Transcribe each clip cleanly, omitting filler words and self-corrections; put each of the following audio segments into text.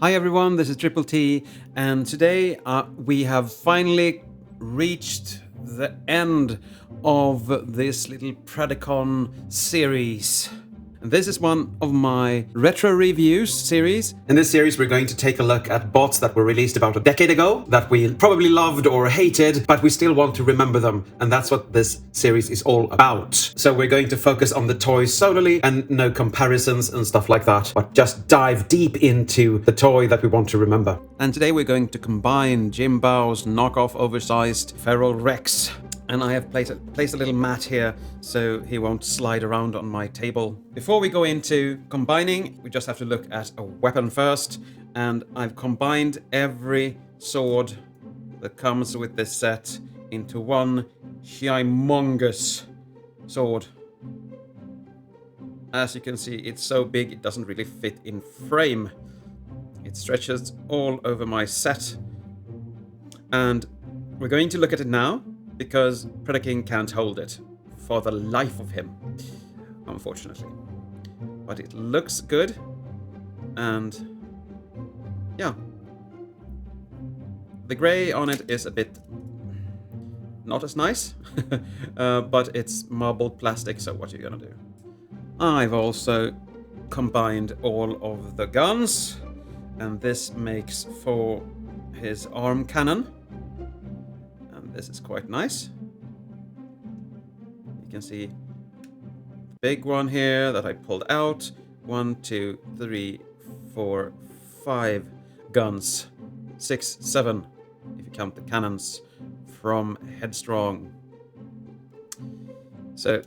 Hi everyone, this is Triple T, and today we have finally reached the end of this little Predacon series. And this is one of my retro reviews series. In this series we're going to take a look at bots that were released about a decade ago, that we probably loved or hated, but we still want to remember them, and that's what this series is all about. So we're going to focus on the toys solely, and no comparisons and stuff like that, but just dive deep into the toy that we want to remember. And today we're going to combine Jinbao's knockoff oversized Feral Rex. And I have placed a little mat here so he won't slide around on my table. Before we go into combining, we just have to look at a weapon first. And I've combined every sword that comes with this set into one humongous sword. As you can see, it's so big it doesn't really fit in frame. It stretches all over my set. And we're going to look at it now, because Predaking can't hold it for the life of him, unfortunately. But it looks good, and yeah. The grey on it is a bit not as nice, but it's marbled plastic, so what are you gonna do? I've also combined all of the guns, and this makes for his arm cannon. This is quite nice. You can see the big one here that I pulled out. 1, 2, 3, 4, 5 guns. 6, 7, if you count the cannons from Headstrong. So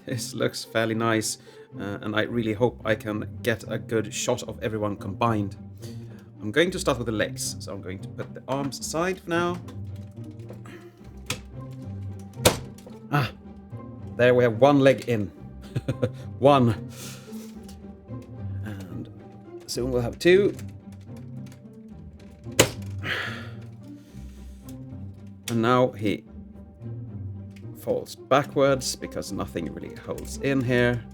this looks fairly nice, and I really hope I can get a good shot of everyone combined. I'm going to start with the legs, so I'm going to put the arms aside for now. There we have one leg in. One. And soon we'll have 2. And now he falls backwards because nothing really holds in here.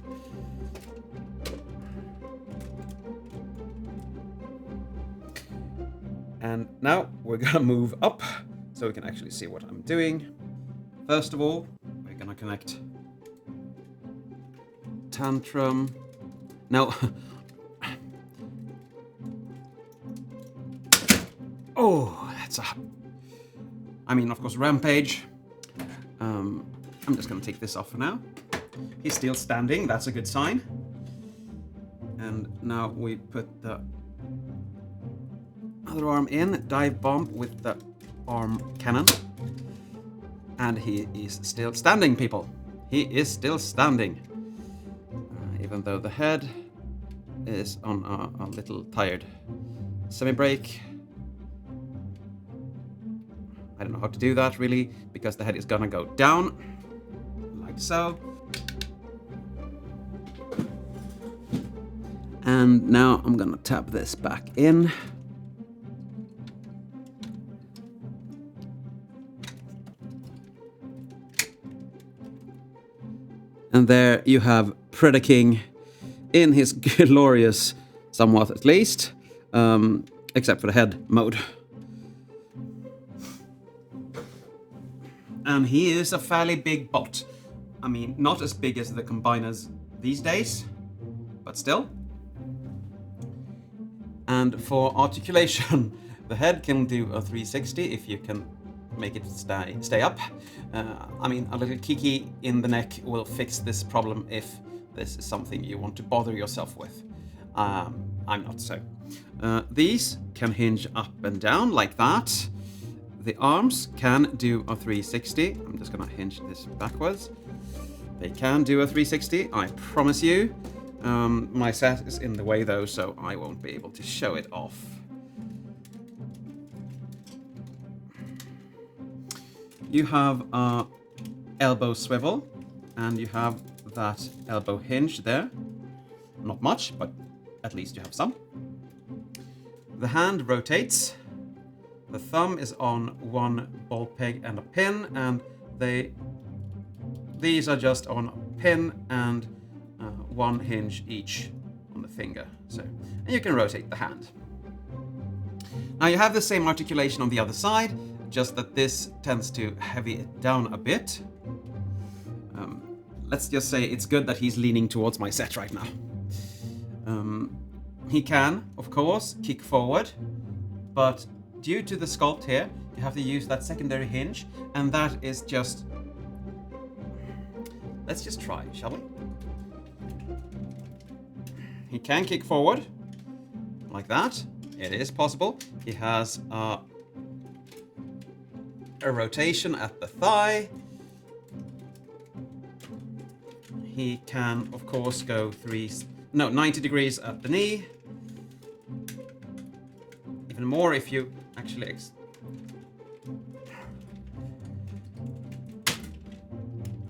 And now we're gonna move up so we can actually see what I'm doing. First of all, we're gonna connect Tantrum. Now, oh, that's a. I mean, of course, Rampage. I'm just gonna take this off for now. He's still standing. That's a good sign. And now we put the other arm in, dive bomb with the arm cannon. And he is still standing, people. He is still standing. Even though the head is on a little tired semi-break. I don't know how to do that, really, because the head is gonna go down, like so. And now I'm gonna tap this back in. And there you have Predaking in his glorious, somewhat at least, except for the head mode. And he is a fairly big bot. I mean, not as big as the combiners these days, but still. And for articulation, the head can do a 360 if you can make it stay up. I mean, a little kiki in the neck will fix this problem if this is something you want to bother yourself with. I'm not so. These can hinge up and down like that. The arms can do a 360. I'm just gonna hinge this backwards. They can do a 360, I promise you. My set is in the way though, so I won't be able to show it off. You have a elbow swivel, and you have that elbow hinge there. Not much, but at least you have some. The hand rotates. The thumb is on one ball peg and a pin, and these are just on a pin and one hinge each on the finger. So, and you can rotate the hand. Now you have the same articulation on the other side, just that this tends to heavy it down a bit. Let's just say it's good that he's leaning towards my set right now. He can, of course, kick forward, but due to the sculpt here, you have to use that secondary hinge, and that is just... Let's just try, shall we? He can kick forward, like that. It is possible. He has a rotation at the thigh. He can, of course, go 90 degrees at the knee. Even more if you actually...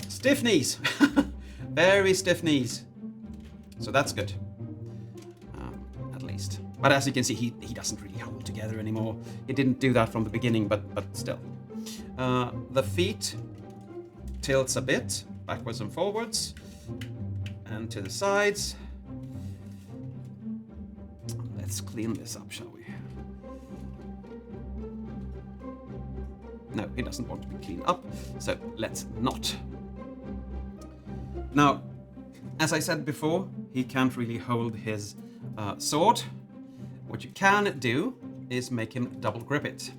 Stiff knees! Very stiff knees. So that's good. At least. But as you can see, he doesn't really hold together anymore. He didn't do that from the beginning, but still. The feet tilts a bit, backwards and forwards, and to the sides. Let's clean this up, shall we? No, he doesn't want to be cleaned up, so let's not. Now, as I said before, he can't really hold his sword. What you can do is make him double grip it.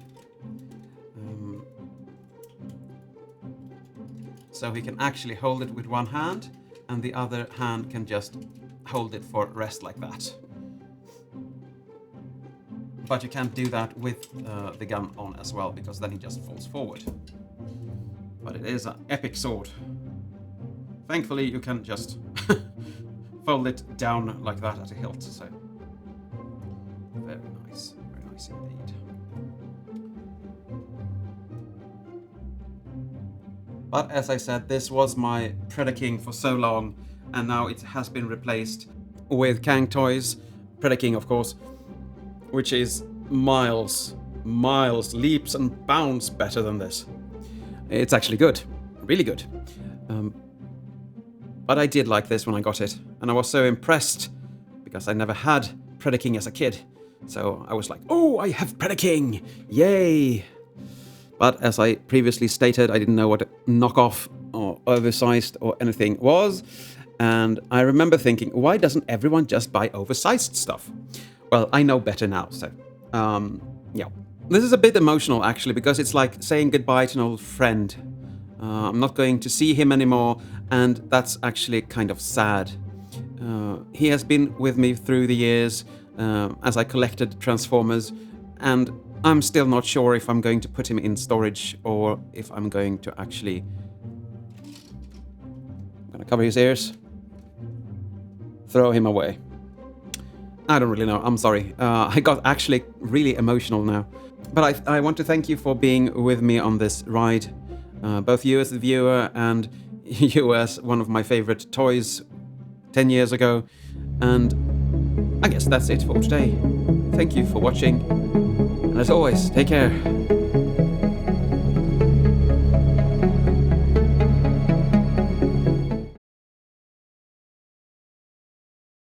So he can actually hold it with one hand, and the other hand can just hold it for rest like that. But you can't do that with the gun on as well, because then he just falls forward. But it is an epic sword. Thankfully, you can just fold it down like that at a hilt, so... Very nice indeed. But as I said, this was my Predaking for so long, and now it has been replaced with Kang Toys, Predaking of course, which is miles, leaps and bounds better than this. It's actually good, really good. But I did like this when I got it, and I was so impressed because I never had Predaking as a kid. So I was like, oh, I have Predaking! Yay! But as I previously stated, I didn't know what knockoff or oversized or anything was. And I remember thinking, why doesn't everyone just buy oversized stuff? Well, I know better now, so yeah. This is a bit emotional actually, because it's like saying goodbye to an old friend. I'm not going to see him anymore, and that's actually kind of sad. He has been with me through the years as I collected Transformers, and I'm still not sure if I'm going to put him in storage or if I'm going to actually... I'm gonna cover his ears. Throw him away. I don't really know, I'm sorry. I got actually really emotional now. But I want to thank you for being with me on this ride. Both you as the viewer and you as one of my favorite toys 10 years ago. And I guess that's it for today. Thank you for watching. And as always, take care.